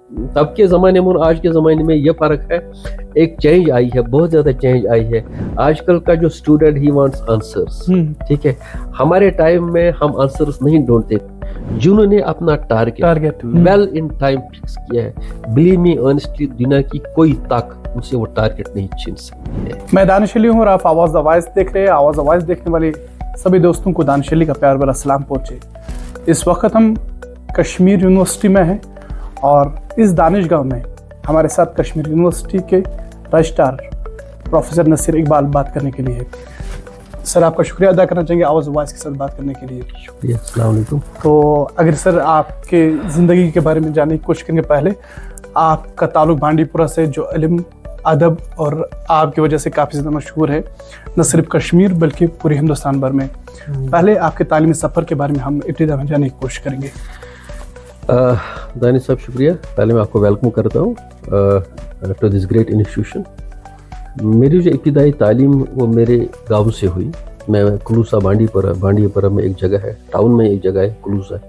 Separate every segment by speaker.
Speaker 1: तब के ज़माने में और आज के ज़माने में ये फ़र्क है, एक चेंज आई है, बहुत ज़्यादा चेंज आई है। आजकल का जो स्टूडेंट ही वांट्स आंसर्स, ठीक है। हमारे टाइम में हम आंसर्स नहीं ढूंढते, जिन्होंने अपना target well in time fix किया है, बिलीव मी ऑनेस्टली, दुनिया की कोई ताकत उनसे वो टारगेट नहीं छीन सकती है।
Speaker 2: मैं दानिश अली हूँ और आप आवाज़ द वॉइस देख रहे हैं। आवाज़ द वॉइस देखने वाले सभी दोस्तों को दानिश अली का प्यार भरा सलाम पहुँचे। इस वक्त हम कश्मीर यूनिवर्सिटी में हैं और इस दानिशगाह में हमारे साथ कश्मीर यूनिवर्सिटी के रजिस्ट्रार प्रोफेसर नसीर इकबाल बात करने के लिए है। सर, आपका शुक्रिया अदा करना चाहेंगे आवाज़ वॉइस के साथ बात करने के लिए।
Speaker 1: शुक्रिया, अस्सलाम वालेकुम।
Speaker 2: तो अगर सर आपके ज़िंदगी के बारे में जानने की कोशिश करेंगे, पहले आपका ताल्लुक बांडीपुरा से, जो इल्म, अदब और आपकी वजह से काफ़ी ज़्यादा मशहूर है, न सिर्फ कश्मीर बल्कि पूरे हिंदुस्तान भर में। पहले आपके तालीमी सफ़र के बारे में हम इब्तिदा में जानने की कोशिश करेंगे।
Speaker 1: दानिश साहब, शुक्रिया। पहले मैं आपको वेलकम करता हूँ टू दिस ग्रेट इंस्टीट्यूशन। मेरी जो इब्तिदाई तालीम वो मेरे गाँव से हुई। मैं कुलूसा बांडीपुरा में एक जगह है, टाउन में एक जगह है कुलूसा,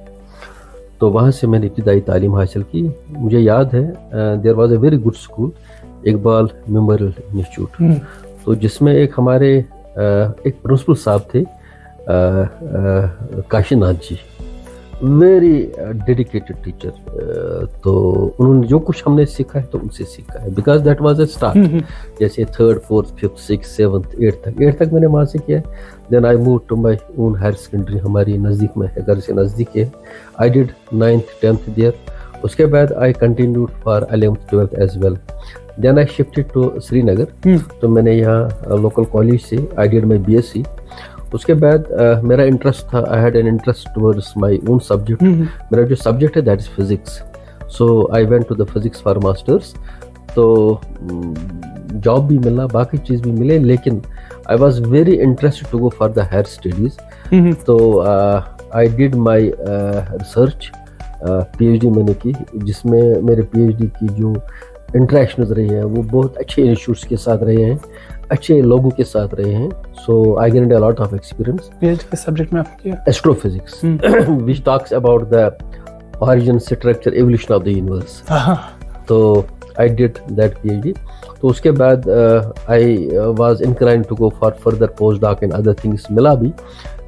Speaker 1: तो वहाँ से मैंने इब्तिदाई तालीम हासिल की। मुझे याद है there was a very good school, Iqbal memorial institute, तो जिसमें एक हमारे एक प्रिंसिपल साहब थे, Kashinath ji, very dedicated teacher. तो उन्होंने जो कुछ हमने सीखा है तो उनसे सीखा है, because that was a start. जैसे 3rd 4th 5th 6th 7th 8th तक मैंने वहाँ से किया। Then I move to my own higher secondary, हमारी नज़दीक में है, घर से नज़दीक है। I did 9th 10th there. उसके बाद I continued for 11th 12th as well. Then I shifted to Srinagar, तो मैंने यहाँ लोकल कॉलेज से आई डिड माई BSc। उसके बाद मेरा इंटरेस्ट था, I had an interest towards my own subject. मेरा जो सब्जेक्ट है that is physics, so I went to the physics for masters. तो जॉब भी मिला, बाकी चीज़ भी मिले, लेकिन I was very interested to go for the higher studies. तो I did my research, PhD मैंने की, जिसमें मेरे PhD की जो इंटरेक्शंस रहे हैं वो बहुत अच्छे इंस्टीट्यूट्स के साथ रहे हैं, अच्छे लोगों के साथ रहे हैं। So I get a lot of experience.
Speaker 2: PhD के सब्जेक्ट में आपने किया?
Speaker 1: Astrophysics, which talks about the origin, structure, evolution of the universe. तो आई डिड दैट PhD। तो उसके बाद I was inclined to go for further post doc and other things, मिला भी,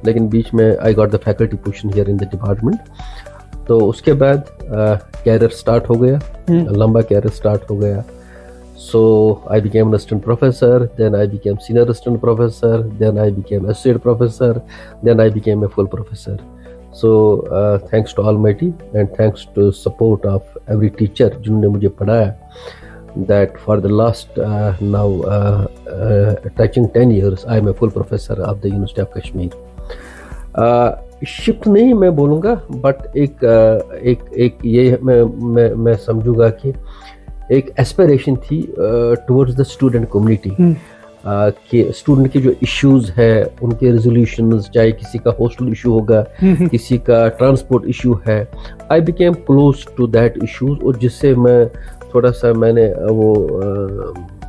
Speaker 1: लेकिन बीच में I got the faculty position here in the department. तो उसके बाद कैरियर स्टार्ट हो गया, लंबा कैरियर स्टार्ट हो गया। So I became an assistant professor, then I became senior assistant professor, then I became associate professor, then I became a full professor. So thanks to Almighty and thanks to support of every teacher जिन्होंने मुझे पढ़ाया, that for the last now touching 10 years I am a full professor of the University of Kashmir. Shift नहीं मैं बोलूँगा, but एक ये मैं समझूंगा कि एक एस्पिरेशन थी टुवर्ड्स द स्टूडेंट कम्युनिटी, कि स्टूडेंट के जो इश्यूज है उनके रेजोल्यूशंस, चाहे किसी का हॉस्टल इशू होगा, किसी का ट्रांसपोर्ट इशू है, I became close to that issues, और जिससे मैं थोड़ा सा मैंने वो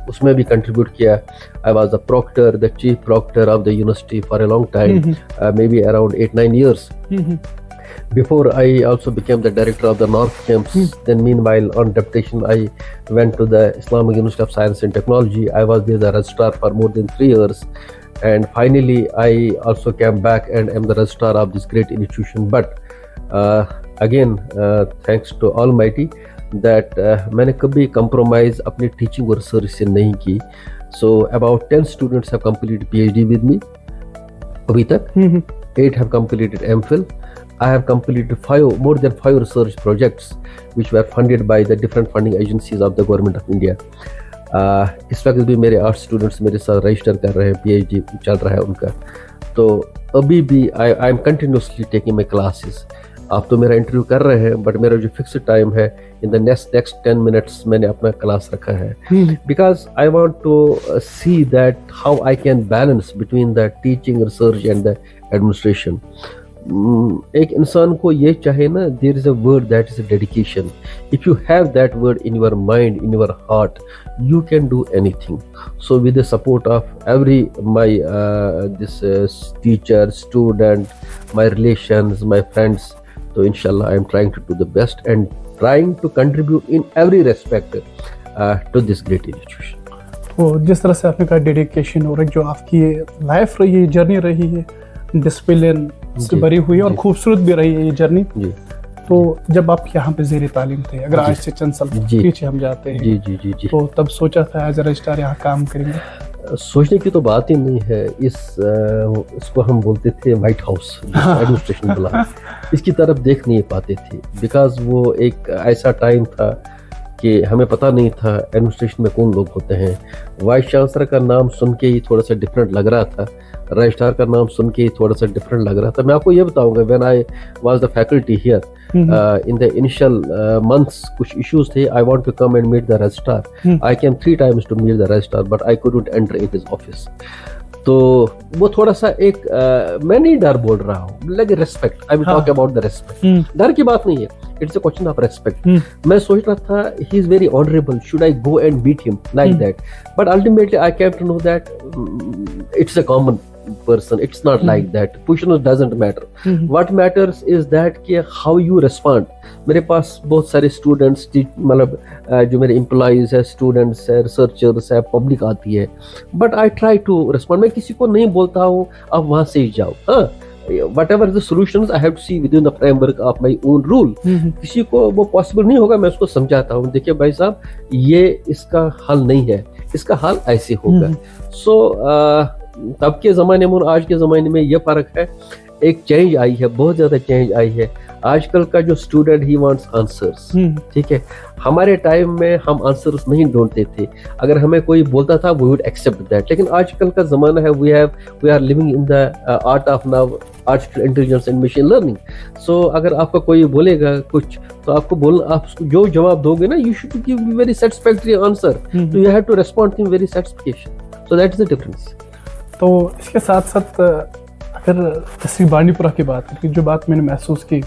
Speaker 1: उसमें भी कंट्रीब्यूट किया। I was the proctor, the chief proctor of the university for a long time, maybe around 8-9 years. Before I also became the director of the North Camps. Then meanwhile on deputation I went to the Islamic University of Science and Technology. I was there the registrar for more than 3 years, and finally I also came back and am the registrar of this great institution. But again thanks to Almighty that मैंने कभी compromise अपनी teaching और research से नहीं की. So about 10 students have completed PhD with me अभी तक, 8 have completed MPhil. I have completed more than 5 research projects which were funded by the different funding agencies of the government of India. इस वक्त भी मेरे 8 students मेरे साथ register कर रहे हैं, PhD चल रहा है उनका। तो अभी भी I am continuously taking my classes. आप तो मेरा इंटरव्यू कर रहे हैं, बट मेरा जो फिक्स्ड टाइम है इन द नेक्स्ट 10 मिनट्स मैंने अपना क्लास रखा है, because I want to see that how I can balance between the teaching, research and the administration. एक इंसान को ये चाहे ना, there is a word that is dedication. If you have that word in your mind, in your heart, you can do anything. So with the support of every my this teacher, student, my relations, my friends, so inshallah I am trying to do the best and trying to contribute in every respect to this great institution.
Speaker 2: तो जिस तरह से आपने कहा dedication और एक जो आपकी लाइफ रही है, जर्नी रही है, डिसिप्लिन से भरी हुई है और खूबसूरत भी रही है ये जर्नी। तो जब आप यहाँ पे ज़ेर तालीम थे, अगर आज से चंद साल पीछे हम जाते हैं, जी, तो तब सोचा था एज ए रजिस्ट्रार यहाँ काम करेंगे?
Speaker 1: सोचने की तो बात ही नहीं है। इसको हम बोलते थे व्हाइट हाउस एडमिनिस्ट्रेशन बुला, इसकी तरफ देख नहीं पाते थे, बिकॉज वो एक ऐसा टाइम था कि हमें पता नहीं था एडमिनिस्ट्रेशन में कौन लोग होते हैं। वाइस चांसलर का नाम सुन के ही थोड़ा सा डिफरेंट लग रहा था, रजिस्ट्रार का नाम सुन के ही थोड़ा सा डिफरेंट लग रहा था। मैं आपको ये बताऊंगा, when I was the faculty here in the initial months, कुछ इश्यूज थे। I want to come and meet the registrar. I came 3 times to meet the registrar, but I couldn't enter in his office. तो वो थोड़ा सा एक मैं नहीं डर बोल रहा हूँ, लेकिन respect, I will talk about the respect. डर की बात नहीं है, it's a question of respect. मैं सोच रहा था he is very honourable, should I go and beat him like that, but ultimately I came to know that it's a common person, it's not like that. Position doesn't matter. What matters is that कि how you respond. मेरे पास बहुत सारे students, मतलब जो मेरे employees है, students है, researchers है, पब्लिक आती है, but I try to respond. मैं किसी को नहीं बोलता हूँ आप वहाँ से ही जाओ, हाँ, whatever the solutions I have to see within the framework of my own rule. किसी को वो पॉसिबल नहीं होगा, मैं उसको समझाता हूँ, देखिए भाई साहब ये इसका हल नहीं है, इसका हल ऐसे होगा। सो तब के ज़माने में और आज के ज़माने में ये फ़र्क है, एक चेंज आई है, बहुत ज़्यादा चेंज आई है। आजकल का जो स्टूडेंट ही वांट्स आंसर्स, ठीक है। हमारे टाइम में हम आंसर्स नहीं ढूंढते थे, अगर हमें कोई बोलता था वी वुड एक्सेप्ट दैट। लेकिन आजकल का ज़माना है, we are living in the art of now artificial intelligence and machine learning. So अगर आपका कोई बोलेगा कुछ, तो आपको बोलना, आप जो जवाब दोगे ना, you should give very satisfactory answer, तो you have to respond in very satisfication. So that is the difference.
Speaker 2: तो इसके साथ साथ अगर तहसील बांडीपुरा की बात करें, जो बात मैंने महसूस की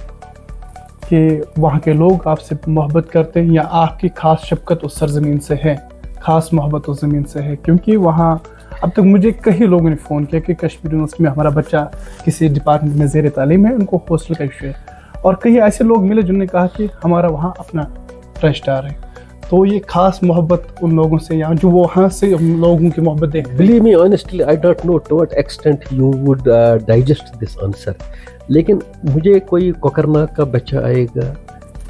Speaker 2: कि वहाँ के लोग आपसे मोहब्बत करते हैं, या आपकी खास शफकत उस सरजमीन से है, खास मोहब्बत उस ज़मीन से है, क्योंकि वहाँ अब तक मुझे कई लोगों ने फ़ोन किया कि कश्मीर यूनिवर्सिटी में हमारा बच्चा किसी डिपार्टमेंट में ज़ेर तालीम है, उनको हॉस्टल का इशू है, और कई ऐसे लोग मिले जिन्होंने कहा कि हमारा वहाँ अपना रजिस्ट्रार है। तो ये खास मोहब्बत उन लोगों से, या जो वो वहाँ से लोगों की मोहब्बत देख।
Speaker 1: Believe me, honestly, I don't know to what extent you would digest this answer. लेकिन मुझे कोई कोकरनाग का बच्चा आएगा,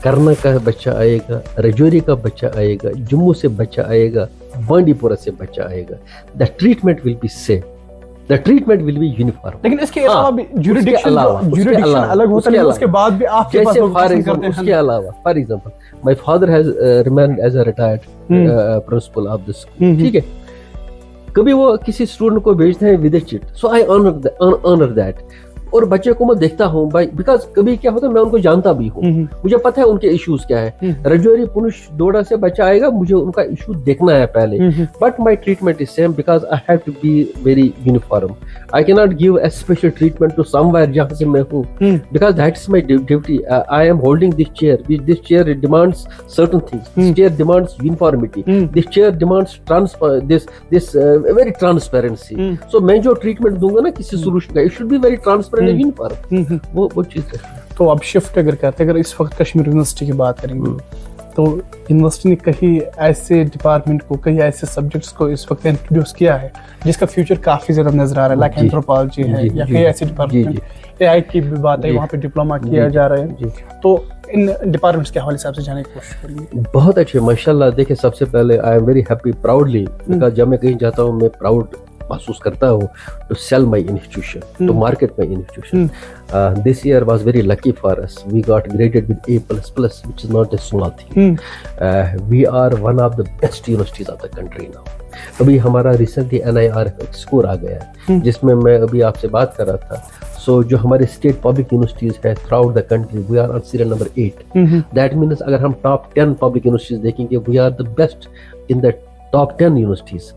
Speaker 1: करना का बच्चा आएगा, रजौरी का बच्चा आएगा, जम्मू से बच्चा आएगा, बांडीपुरा से बच्चा आएगा, the treatment will be same. The treatment will be uniform.
Speaker 2: लेकिन इसके अलावा भी jurisdiction अलग होता है, उसके बाद भी आपके पास लोग पसंद करते हैं।
Speaker 1: उसके अलावा, for example, my father has remained as a retired principal of the school. ठीक है, कभी वो किसी स्टूडेंट को भेजते हैं with chit, so I honor that. और बच्चे को मैं देखता हूँ भाई, बिकॉज कभी क्या होता है, मैं उनको जानता भी हूँ, मुझे पता है उनके इश्यूज क्या है। रजौरी पुनुष दोड़ा से बच्चा आएगा, मुझे उनका इशू देखना है पहले, but my treatment is same because I have to be very uniform. I can not give a special treatment to somewhere जहाँ से मैं हूँ, because that is my duty. I am holding this chair, this chair demands certain things, this chair demands uniformity, this chair demands this very transparency. So मैं जो treatment दूंगा ना किसी solution का, it should be very transparent. वो चीज है।
Speaker 2: तो अब शिफ्ट अगर करते, अगर इस वक्त कश्मीर यूनिवर्सिटी की बात करेंगे, तो यूनिवर्सिटी ने कई ऐसे डिपार्टमेंट को, कई ऐसे सब्जेक्ट्स को इस वक्त इंट्रोड्यूस किया है जिसका फ्यूचर काफी ज्यादा नजर आ रहा है, लाइक एंथ्रोपोलॉजी है, या कई ऐसे डिपार्टमेंट, एआई की भी बात है, वहाँ पे डिप्लोमा किया जा रहा है। तो इन डिपार्टमेंट्स के हवाले से आपसे जानने की कोशिश करिए।
Speaker 1: बहुत अच्छे, माशाल्लाह। देखिए, सबसे पहले आई am very happy, proudly, because जब मैं कहीं जाता हूँ मैं प्राउड महसूस करता हूँ to sell my institution, to market my institution. This year was very lucky for us, we got graded with A++, which is not a small thing. We are one of the best universities of the country now. अभी हमारा recently NIRF score आ गया है, जिसमें मैं अभी आपसे बात कर रहा था। सो जो हमारे स्टेट पब्लिक यूनिवर्सिटीज है throughout the country, we are on serial number 8। That means अगर हम टॉप 10 पब्लिक यूनिवर्सिटीज देखेंगे, we are the best in the top 10 universities.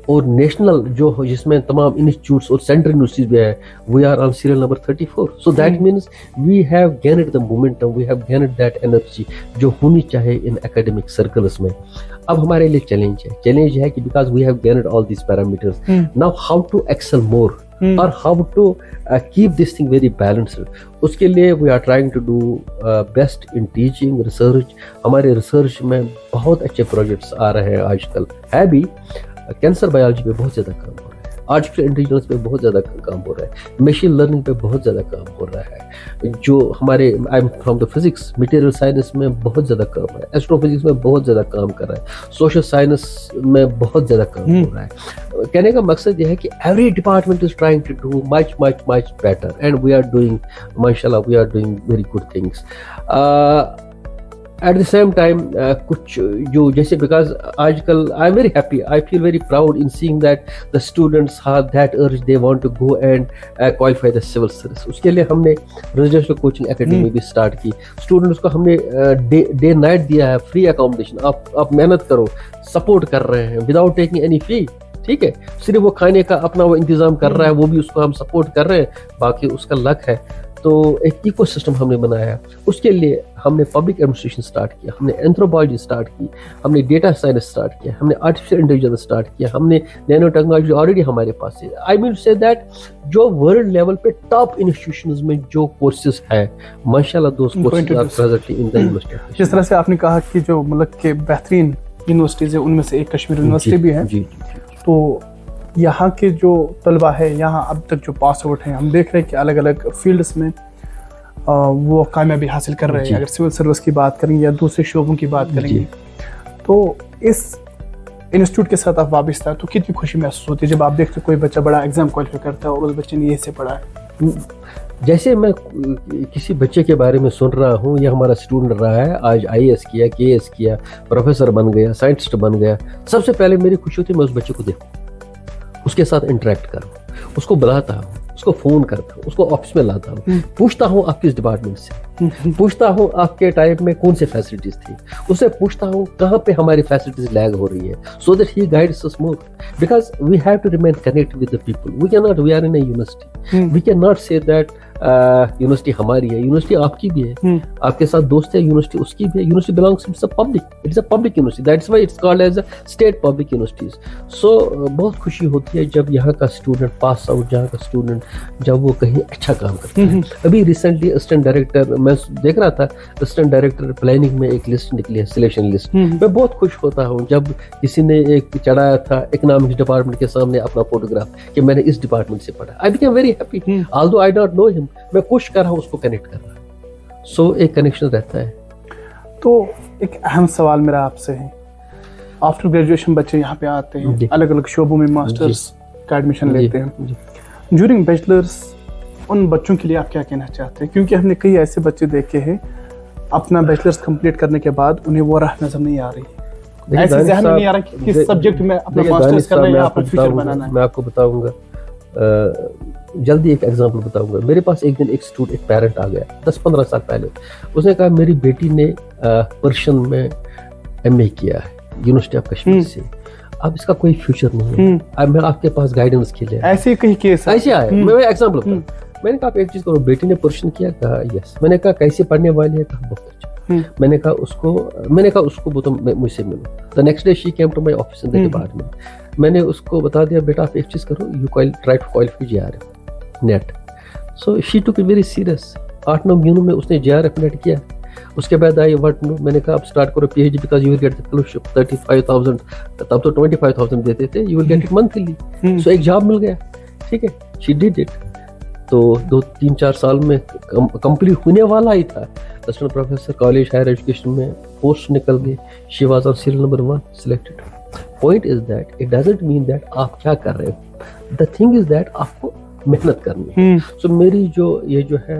Speaker 1: और नेशनल जो हो, जिसमें तमाम इंस्टीट्यूट्स और सेंट्रल यूनिवर्सिटीज भी है, we are on serial number 34। So that means we have gained the momentum, we have gained that energy जो होनी चाहिए इन एकेडमिक सर्कल्स में। अब हमारे लिए चैलेंज है कि because we have gained all this parameters, now how to excel more, और how to keep this thing very balanced. उसके लिए we are trying to do best in teaching research. हमारे रिसर्च में बहुत अच्छे प्रोजेक्ट्स आ रहे हैं आजकल, है भी। कैंसर बायोलॉजी पे बहुत ज़्यादा काम हो रहा है, आर्टिफिशियल इंटेलिजेंस पे बहुत ज़्यादा काम हो रहा है, मशीन लर्निंग पे बहुत ज़्यादा काम हो रहा है। जो हमारे I am from the physics, material science में बहुत ज़्यादा काम हो रहा है, एस्ट्रोफिजिक्स में बहुत ज़्यादा काम कर रहा है, सोशल साइंस में बहुत ज़्यादा काम हो रहा है। कहने का मकसद यह है कि every department is trying to do much much much better and we are doing, माशाल्लाह we are doing very good things. At the same time कुछ जो जैसे बिकॉज आजकल I am very happy, I feel very proud in seeing that the students have that urge, they want to go and qualify the civil service. उसके लिए हमने residential coaching academy भी start की। Students को हमने day night दिया है, free accommodation, आप मेहनत करो, सपोर्ट कर रहे हैं विदाउट टेकिंग एनी फी। ठीक है, सिर्फ वो खाने का अपना वो इंतजाम कर रहा है, वो भी उसको हम सपोर्ट कर रहे हैं, बाकी उसका लक है। तो एक इकोसिस्टम हमने बनाया। उसके लिए हमने पब्लिक एडमिनिस्ट्रेशन स्टार्ट किया, हमने एंथ्रोपोलॉजी स्टार्ट की, हमने डेटा साइंस स्टार्ट किया, हमने आर्टिफिशियल इंटेलिजेंस स्टार्ट किया, हमने नैनो टेक्नोलॉजी ऑलरेडी हमारे पास है। आई मीन से दैट जो वर्ल्ड लेवल पे टॉप इंस्टीट्यूशंस में जो कोर्सेज है, माशाल्लाह दोस्त courses are presently in the university.
Speaker 2: जिस तरह से आपने कहा कि जो मुल्क के बेहतरीन यूनिवर्सिटीज है उनमें से एक कश्मीर यूनिवर्सिटी भी है। तो यहाँ के जो तलबा है, यहाँ अब तक जो पास आउट हैं, हम देख रहे हैं कि अलग अलग फील्ड्स में वो कामयाबी हासिल कर रहे हैं। अगर सिविल सर्विस की बात करेंगे या दूसरे शोबों की बात करेंगे, तो इस इंस्टीट्यूट के साथ आप वाबस्ता है तो कितनी खुशी महसूस होती है जब आप देखते हो कोई बच्चा बड़ा एग्जाम क्वालिफाई करता है और उस बच्चे ने ये से पढ़ा है।
Speaker 1: जैसे मैं किसी बच्चे के बारे में सुन रहा हूँ, यह हमारा स्टूडेंट रहा है, आज IAS किया, KS किया, प्रोफेसर बन गया, साइंटिस्ट बन गया, सबसे पहले मेरी खुशी होती है मैं उस बच्चे को देखूँ, उसके साथ इंटरेक्ट करूँ, उसको बुलाता हूँ, उसको फ़ोन करता हूँ, उसको ऑफिस में लाता हूँ, पूछता हूँ आप किस डिपार्टमेंट से, पूछता हूँ आपके टाइम में कौन से फैसिलिटीज़ थी, उससे पूछता हूँ कहाँ पे हमारी फैसिलिटीज़ लैग हो रही है, so that he guides us more, because we have to remain connect with the people. We can not, we are in a university, we can not say that university हमारी है, university आपकी भी है, आपके साथ दोस्त है, यूनिवर्सिटी उसकी भी है। University belongs it's a public, it's a public university, that's why it's called as a state public universities. So बहुत खुशी होती है जब यहाँ का स्टूडेंट पास आउट, यहाँ का स्टूडेंट जब वो कहीं अच्छा काम करता है। अभी रिसेंटली असिस्टेंट डायरेक्टर, मैं देख रहा था असिस्टेंट डायरेक्टर प्लानिंग में एक लिस्ट निकली है, सिलेक्शन लिस्ट। मैं बहुत खुश होता हूँ जब किसी ने एक चढ़ाया था इकोनॉमिक्स डिपार्टमेंट के सामने अपना फोटोग्राफ कि मैंने इस डिपार्टमेंट से पढ़ा। I became very happy, although I don't know him, मैं पुश कर रहा हूँ उसको कनेक्ट कर रहा हूँ। सो एक कनेक्शन रहता है।
Speaker 2: तो एक अहम सवाल मेरा आपसे है, आफ्टर ग्रेजुएशन बच्चे यहाँ पे आते हैं, अलग अलग शोबों में मास्टर्स का एडमिशन लेते हैं, ड्यूरिंग बैचलर्स उन बच्चों के लिए आप क्या कहना चाहते हैं? क्योंकि हमने कई ऐसे बच्चे देखे हैं अपना बैचलर्स कंप्लीट करने के बाद उन्हें वो राह नजर नहीं आ रही, ऐसे ज़हन में नहीं आ रहा कि किस सब्जेक्ट में अपना मास्टर्स करना है या अपना फ्यूचर बनाना है।
Speaker 1: मैं आपको बताऊंगा, जल्दी एक एग्जांपल बताऊंगा। मेरे पास एक दिन एक पेरेंट आ गया 10-15 साल पहले, उसने कहा मेरी बेटी ने पर्शियन में MA किया है यूनिवर्सिटी ऑफ कश्मीर से, अब इसका कोई फ्यूचर नहीं है, अब मैं आपके पास गाइडेंस के लिए।
Speaker 2: ऐसे कई केस
Speaker 1: ऐसे आए, मैं एग्जांपल बताऊं। मैंने कहा आप एक चीज करो, बेटी ने पर्शियन किया, कहा यस। मैंने कहा कैसे पढ़ने वाली है, कहा बहुत अच्छा। मैंने कहा उसको वो तो मुझसे मिलो। The next day she came to my office in the department. मैंने उसको बता दिया बेटा आप एक चीज करो, you try to qualify JRF NET. So she took it very serious. 8-9 महीनों में उसने JRF नेट किया। उसके बाद आई व्हाट नो, मैंने कहा आप स्टार्ट करो PhD because you will get the fellowship 35,000, तब तो 25,000 देते थे, you will get it monthly. So एक जॉब मिल गया, ठीक है, शी डिड इट। तो 2-3-4 साल में कंप्लीट होने वाला ही था। Assistant professor college higher education में पोस्ट निकल गई। She was on serial number 1 selected. Point is that it doesn't mean that आप क्या कर रहे हो, द थिंग इज दैट आपको मेहनत करनी है। सो मेरी जो ये जो है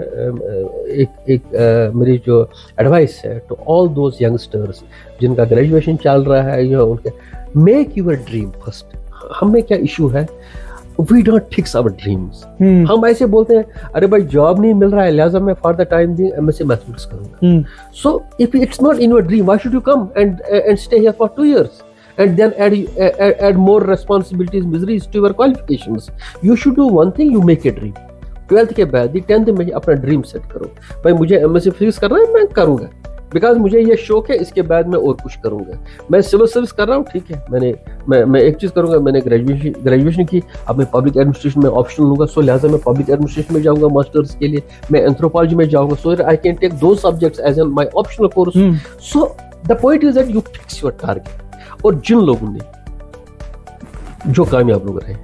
Speaker 1: मेरी जो एडवाइस है टू ऑल दोज यंगस्टर्स जिनका ग्रेजुएशन चल रहा है, या उनके मेक यूर ड्रीम फर्स्ट। हमें क्या इशू है, we don't fix our dreams. हम ऐसे बोलते हैं अरे भाई जॉब नहीं मिल रहा है लिहाजा मैं for the time being MSc mathematics करूंगा। So if it's not in your dream, why should you come and stay here for 2 years and then add more responsibilities, miseries to your qualifications? You should do one thing, you make a dream. 12th के बाद 10th में अपना dream set करो, भाई मुझे MSc physics करना है, मैं करूंगा, बिकॉज मुझे ये शौक है, इसके बाद मैं और कुछ करूंगा। मैं सिविल सर्विस कर रहा हूँ, ठीक है, मैं एक चीज करूंगा, मैंने ग्रेजुएशन की, अब मैं पब्लिक एडमिनिस्ट्रेशन में ऑप्शनल लूंगा, सो लिहाजा मैं पब्लिक एडमिनिस्ट्रेशन में जाऊंगा मास्टर्स के लिए, मैं एंथ्रोपोलॉजी में जाऊंगा, सो आई कैन टेक दो subjects as an my optional course. So the point is that you fix your target. और जिन लोगों ने, जो कामयाब लोग रहे,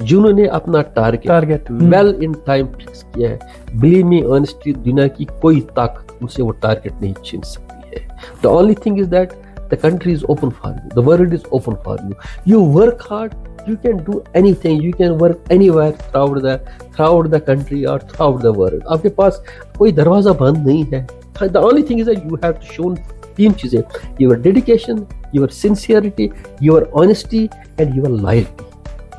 Speaker 1: जिन्होंने अपना target well in time fix किया है, बिलीव मी ऑनेस्टली, दुनिया की कोई ताकत उनसे वो टारगेट नहीं छीन सकती है। The only thing is that the country is open for you, the world is open for you, you work hard, you can do anything, you can work anywhere throughout the country or throughout the world. आपके पास कोई दरवाजा बंद नहीं है। The only thing is that you have to show तीन चीजें, your dedication, your sincerity, your honesty and your loyalty.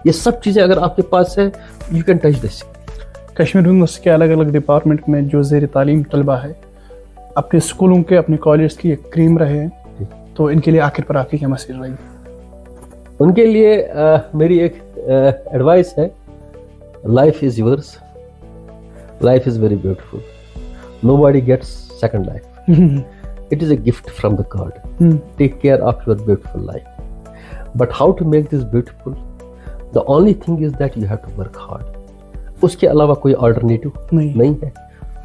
Speaker 1: ये सब चीजें अगर आपके पास है, you can touch this.
Speaker 2: Kashmir university के अलग अलग डिपार्टमेंट में जो ज़ेर तालीम तलबा है, अपने स्कूलों के, अपने कॉलेज की एक क्रीम रहे हैं, तो इनके लिए आखिर पर आपकी क्या मैसेज रहेगी?
Speaker 1: उनके लिए मेरी एक एडवाइस है, life is yours, life is very beautiful, nobody gets second life, it is a gift from the god, take care of your beautiful life, but how to make this beautiful, the only thing is that you have to work hard. उसके अलावा कोई alternative नहीं है।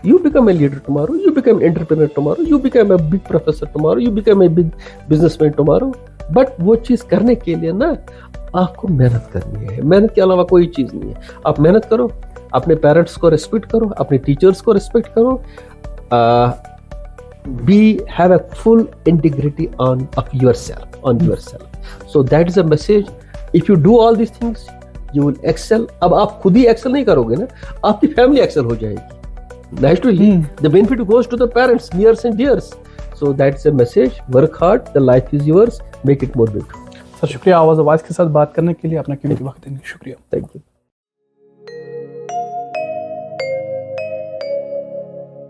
Speaker 1: You become a leader tomorrow, you become an entrepreneur tomorrow, you become a big professor tomorrow, you become a big businessman tomorrow, but वो चीज़ करने के लिए ना आपको मेहनत करनी है। मेहनत के अलावा कोई चीज़ नहीं है। आप मेहनत करो, अपने पेरेंट्स को रिस्पेक्ट करो, अपने टीचर्स को रिस्पेक्ट करो, have a full integrity on yourself. So that is a message. If you do all these things, you will excel. अब आप खुद ही एक्सेल नहीं करोगे ना, आपकी फैमिली एक्सेल हो जाएगी। Naturally, the benefit goes to the parents, nears and dears. So that's a message. Work hard. The life is yours. Make it more beautiful.
Speaker 2: Sir शुक्रिया, आवाज़ के साथ बात करने के लिए, अपना कीमती वक्त देने के लिए शुक्रिया।
Speaker 1: Thank you.